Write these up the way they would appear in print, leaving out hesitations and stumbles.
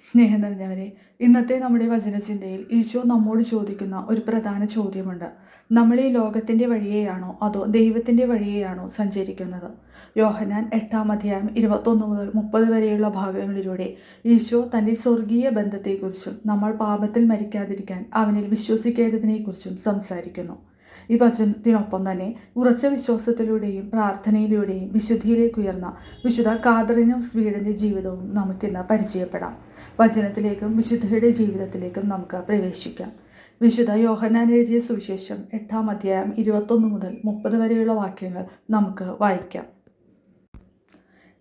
സ്നേഹം നിറഞ്ഞവരെ, ഇന്നത്തെ നമ്മുടെ വചനചിന്തയിൽ ഈശോ നമ്മോട് ചോദിക്കുന്ന ഒരു പ്രധാന ചോദ്യമുണ്ട്. നമ്മൾ ഈ ലോകത്തിൻ്റെ വഴിയെയാണോ അതോ ദൈവത്തിൻ്റെ വഴിയെയാണോ സഞ്ചരിക്കുന്നത്? യോഹന്നാൻ 8-ാം അധ്യായം 21 മുതൽ 30 വരെയുള്ള ഭാഗങ്ങളിലൂടെ ഈശോ തൻ്റെ സ്വർഗീയ ബന്ധത്തെക്കുറിച്ചും നമ്മൾ പാപത്തിൽ മരിക്കാതിരിക്കാൻ അവനിൽ വിശ്വസിക്കേണ്ടതിനെക്കുറിച്ചും സംസാരിക്കുന്നു. ഈ വചനത്തിനൊപ്പം തന്നെ ഉറച്ച വിശ്വാസത്തിലൂടെയും പ്രാർത്ഥനയിലൂടെയും വിശുദ്ധിയിലേക്ക് ഉയർന്ന വിശുദ്ധ കാതറിനും സ്വീഡൻ്റെ ജീവിതവും നമുക്കിന്ന് പരിചയപ്പെടാം. വചനത്തിലേക്കും വിശുദ്ധയുടെ ജീവിതത്തിലേക്കും നമുക്ക് പ്രവേശിക്കാം. വിശുദ്ധ യോഹന്നാൻ എഴുതിയ സുവിശേഷം 8-ാം അധ്യായം 21 മുതൽ 30 വരെയുള്ള വാക്യങ്ങൾ നമുക്ക് വായിക്കാം.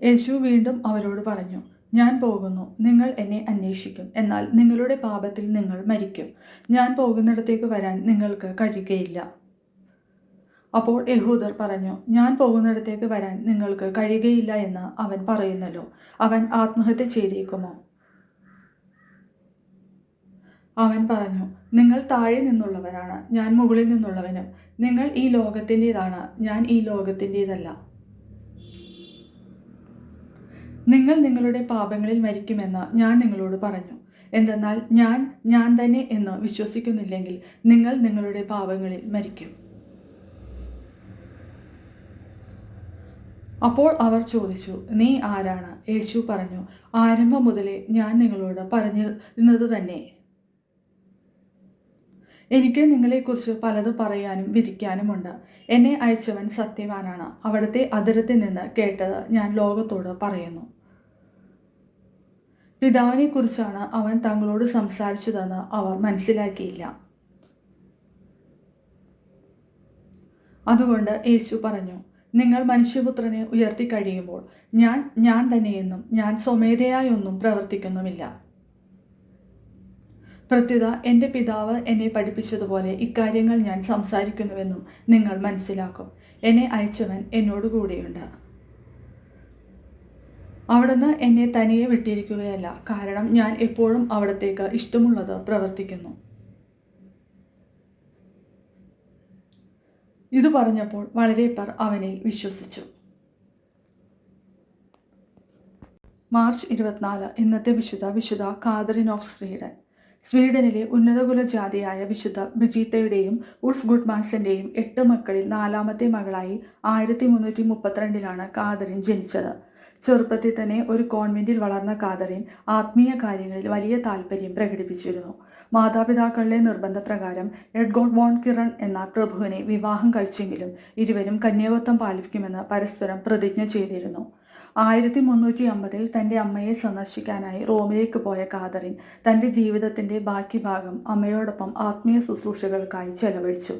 യേശു വീണ്ടും അവരോട് പറഞ്ഞു, ഞാൻ പോകുന്നു, നിങ്ങൾ എന്നെ അന്വേഷിക്കും, എന്നാൽ നിങ്ങളുടെ പാപത്തിൽ നിങ്ങൾ മരിക്കും. ഞാൻ പോകുന്നിടത്തേക്ക് വരാൻ നിങ്ങൾക്ക് കഴിയുകയില്ല. അപ്പോൾ യഹൂദർ പറഞ്ഞു, ഞാൻ പോകുന്നിടത്തേക്ക് വരാൻ നിങ്ങൾക്ക് കഴിയുകയില്ല എന്ന് അവൻ പറയുന്നല്ലോ, അവൻ ആത്മഹത്യ ചെയ്തേക്കുമോ? അവൻ പറഞ്ഞു, നിങ്ങൾ താഴെ നിന്നുള്ളവരാണ്, ഞാൻ മുകളിൽ നിന്നുള്ളവനും. നിങ്ങൾ ഈ ലോകത്തിൻ്റെതാണ്, ഞാൻ ഈ ലോകത്തിൻ്റെതല്ല. നിങ്ങൾ നിങ്ങളുടെ പാപങ്ങളിൽ മരിക്കുമെന്ന് ഞാൻ നിങ്ങളോട് പറഞ്ഞു. എന്തെന്നാൽ ഞാൻ തന്നെ എന്ന് വിശ്വസിക്കുന്നില്ലെങ്കിൽ നിങ്ങൾ നിങ്ങളുടെ പാപങ്ങളിൽ മരിക്കും. അപ്പോൾ അവർ ചോദിച്ചു, നീ ആരാണ്? യേശു പറഞ്ഞു, ആരംഭം മുതലേ ഞാൻ നിങ്ങളോട് പറഞ്ഞിരുന്നത് തന്നെ. എനിക്ക് നിങ്ങളെക്കുറിച്ച് പലതും പറയാനും വിധിക്കാനുമുണ്ട്. എന്നെ അയച്ചവൻ സത്യവാനാണ്. അവിടുത്തെ അധരത്തിൽ നിന്ന് കേട്ടത് ഞാൻ ലോകത്തോട് പറയുന്നു. പിതാവിനെക്കുറിച്ചാണ് അവൻ തങ്ങളോട് സംസാരിച്ചതെന്ന് അവർ മനസ്സിലാക്കിയില്ല. അതുകൊണ്ട് യേശു പറഞ്ഞു, നിങ്ങൾ മനുഷ്യപുത്രനെ ഉയർത്തി കഴിയുമ്പോൾ ഞാൻ തന്നെയെന്നും ഞാൻ സ്വമേധയായി ഒന്നും പ്രവർത്തിക്കുന്നുമില്ല. പ്രത്യുത എൻ്റെ പിതാവ് എന്നെ പഠിപ്പിച്ചതുപോലെ ഇക്കാര്യങ്ങൾ ഞാൻ സംസാരിക്കുന്നുവെന്നും നിങ്ങൾ മനസ്സിലാക്കും. എന്നെ അയച്ചവൻ എന്നോടുകൂടെയുണ്ട്. അവിടുന്ന് എന്നെ തനിയെ വിട്ടിരിക്കുകയല്ല, കാരണം ഞാൻ എപ്പോഴും അവിടത്തേക്ക് ഇഷ്ടമുള്ളത് പ്രവർത്തിക്കുന്നു. ഇത് പറഞ്ഞപ്പോൾ വളരെ പേർ അവനിൽ വിശ്വസിച്ചു. മാർച്ച് 24 ഇന്നത്തെ വിശുദ്ധ കാതറിൻ ഓഫ് സ്വീഡൻ. സ്വീഡനിലെ ഉന്നതകുല ജാതിയായ വിശുദ്ധ ബ്രിജീത്തയുടെയും ഉൾഫ് ഗുഡ്മാൻസൻ്റെയും 8 മക്കളിൽ 4-ാമത്തെ മകളായി 1332 കാതറിൻ ജനിച്ചത്. ചെറുപ്പത്തിൽ തന്നെ ഒരു കോൺവെൻറ്റിൽ വളർന്ന കാതറിൻ ആത്മീയ കാര്യങ്ങളിൽ വലിയ താല്പര്യം പ്രകടിപ്പിച്ചിരുന്നു. മാതാപിതാക്കളുടെ നിർബന്ധപ്രകാരം എഡ്ഗോർഡ് വോൺ കിറൺ എന്ന പ്രഭുവിനെ വിവാഹം കഴിച്ചെങ്കിലും ഇരുവരും കന്യാകത്വം പാലിക്കുമെന്ന് പരസ്പരം പ്രതിജ്ഞ ചെയ്തിരുന്നു. 1350 തൻ്റെ അമ്മയെ സന്ദർശിക്കാനായി റോമിലേക്ക് പോയ കാതറിൻ തൻ്റെ ജീവിതത്തിൻ്റെ ബാക്കി ഭാഗം അമ്മയോടൊപ്പം ആത്മീയ ശുശ്രൂഷകൾക്കായി ചെലവഴിച്ചു.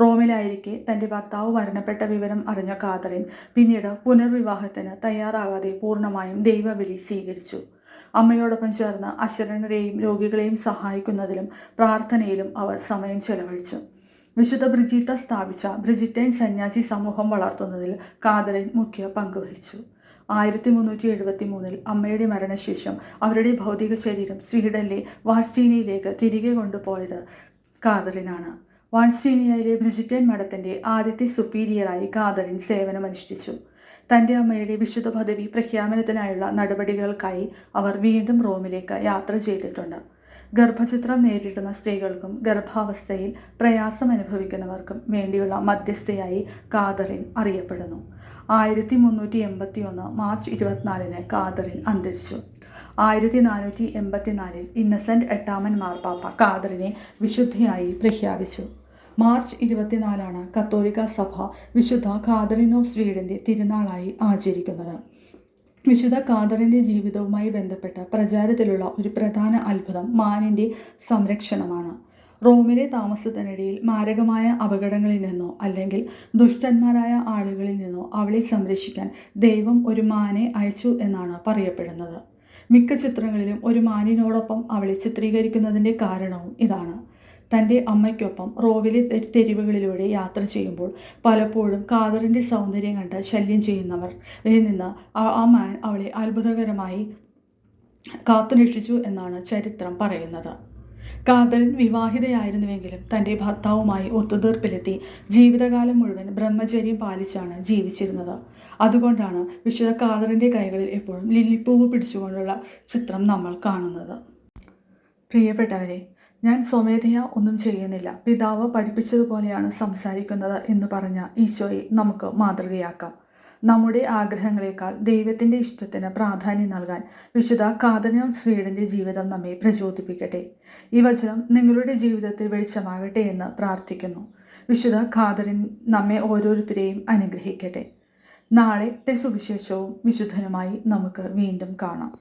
റോമിലായിരിക്കെ തൻ്റെ ഭർത്താവ് മരണപ്പെട്ട വിവരം അറിഞ്ഞ കാതറിൻ പിന്നീട് പുനർവിവാഹത്തിന് തയ്യാറാകാതെ പൂർണ്ണമായും ദൈവബലി സ്വീകരിച്ചു. അമ്മയോടൊപ്പം ചേർന്ന് അശരണരെയും രോഗികളെയും സഹായിക്കുന്നതിലും പ്രാർത്ഥനയിലും അവർ സമയം ചെലവഴിച്ചു. വിശുദ്ധ ബ്രിജീത്ത സ്ഥാപിച്ച ബ്രിജിറ്റൈൻ സന്യാസി സമൂഹം വളർത്തുന്നതിൽ കാതറിൻ മുഖ്യ പങ്കുവഹിച്ചു. 1373 അമ്മയുടെ മരണശേഷം അവരുടെ ഭൗതിക ശരീരം സ്വീഡനിലെ വാൾസ്റ്റീനിയയിലേക്ക് തിരികെ കൊണ്ടുപോയത് കാതറിനാണ്. വാൾസ്റ്റീനിയയിലെ ബ്രിജിറ്റൈൻ മഠത്തിൻ്റെ ആദ്യത്തെ സുപ്പീരിയറായി കാതറിൻ സേവനമനുഷ്ഠിച്ചു. തൻ്റെ അമ്മയുടെ വിശുദ്ധ പദവി പ്രഖ്യാപനത്തിനായുള്ള നടപടികൾക്കായി അവർ വീണ്ടും റോമിലേക്ക് യാത്ര ചെയ്തിട്ടുണ്ട്. ഗർഭചിത്രം നേരിടുന്ന സ്ത്രീകൾക്കും ഗർഭാവസ്ഥയിൽ പ്രയാസം അനുഭവിക്കുന്നവർക്കും വേണ്ടിയുള്ള മധ്യസ്ഥയായി കാതറിൻ അറിയപ്പെടുന്നു. 1381 മാർച്ച് 24 കാതറിൻ അന്തരിച്ചു. 1484 ഇന്നസെൻ്റ് 8-ാമൻ മാർപ്പാപ്പ കാതറിനെ വിശുദ്ധയായി പ്രഖ്യാപിച്ചു. മാർച്ച് 24 കത്തോലിക്ക സഭ വിശുദ്ധ കാതറിൻ ഓഫ് സ്വീഡൻ്റെ തിരുനാളായി ആചരിക്കുന്നത്. വിശുദ്ധ കാതറിൻ്റെ ജീവിതവുമായി ബന്ധപ്പെട്ട പ്രചാരത്തിലുള്ള ഒരു പ്രധാന അത്ഭുതം മാനിൻ്റെ സംരക്ഷണമാണ്. റോമിലെ താമസത്തിനിടയിൽ മാരകമായ അപകടങ്ങളിൽ നിന്നോ അല്ലെങ്കിൽ ദുഷ്ടന്മാരായ ആളുകളിൽ നിന്നോ അവളെ സംരക്ഷിക്കാൻ ദൈവം ഒരു മാനെ അയച്ചു എന്നാണ് പറയപ്പെടുന്നത്. മിക്ക ചിത്രങ്ങളിലും ഒരു മാനിനോടൊപ്പം അവളെ ചിത്രീകരിക്കുന്നതിൻ്റെ കാരണവും ഇതാണ്. തൻ്റെ അമ്മയ്ക്കൊപ്പം റോമിലെ തെരുവുകളിലൂടെ യാത്ര ചെയ്യുമ്പോൾ പലപ്പോഴും കാതറിൻ്റെ സൗന്ദര്യം കണ്ട് ശല്യം ചെയ്യുന്നവരിൽ നിന്ന് ആ മാൻ അവളെ അത്ഭുതകരമായി കാത്തുരക്ഷിച്ചു എന്നാണ് ചരിത്രം പറയുന്നത്. കാതറിൻ വിവാഹിതയായിരുന്നുവെങ്കിലും തൻ്റെ ഭർത്താവുമായി ഒത്തുതീർപ്പിലെത്തി ജീവിതകാലം മുഴുവൻ ബ്രഹ്മചര്യം പാലിച്ചാണ് ജീവിച്ചിരുന്നത്. അതുകൊണ്ടാണ് വിശുദ്ധ കാതറിൻ്റെ കൈകളിൽ എപ്പോഴും ലില്ലിപ്പൂവ് പിടിച്ചുകൊണ്ടുള്ള ചിത്രം നമ്മൾ കാണുന്നത്. പ്രിയപ്പെട്ടവരെ, ഞാൻ സ്വമേധയാ ഒന്നും ചെയ്യുന്നില്ല, പിതാവ് പഠിപ്പിച്ചതുപോലെയാണ് സംസാരിക്കുന്നത് എന്ന് പറഞ്ഞ ഈശോയെ നമുക്ക് മാതൃകയാക്കാം. നമ്മുടെ ആഗ്രഹങ്ങളെക്കാൾ ദൈവത്തിൻ്റെ ഇഷ്ടത്തിന് പ്രാധാന്യം നൽകാൻ വിശുദ്ധ കാതറിൻ ഓഫ് സ്വീഡൻ്റെ ജീവിതം നമ്മെ പ്രചോദിപ്പിക്കട്ടെ. ഈ വചനം നിങ്ങളുടെ ജീവിതത്തിൽ വെളിച്ചമാകട്ടെ എന്ന് പ്രാർത്ഥിക്കുന്നു. വിശുദ്ധ കാതറിൻ നമ്മെ ഓരോരുത്തരെയും അനുഗ്രഹിക്കട്ടെ. നാളത്തെ സുവിശേഷവും വിശുദ്ധനുമായി നമുക്ക് വീണ്ടും കാണാം.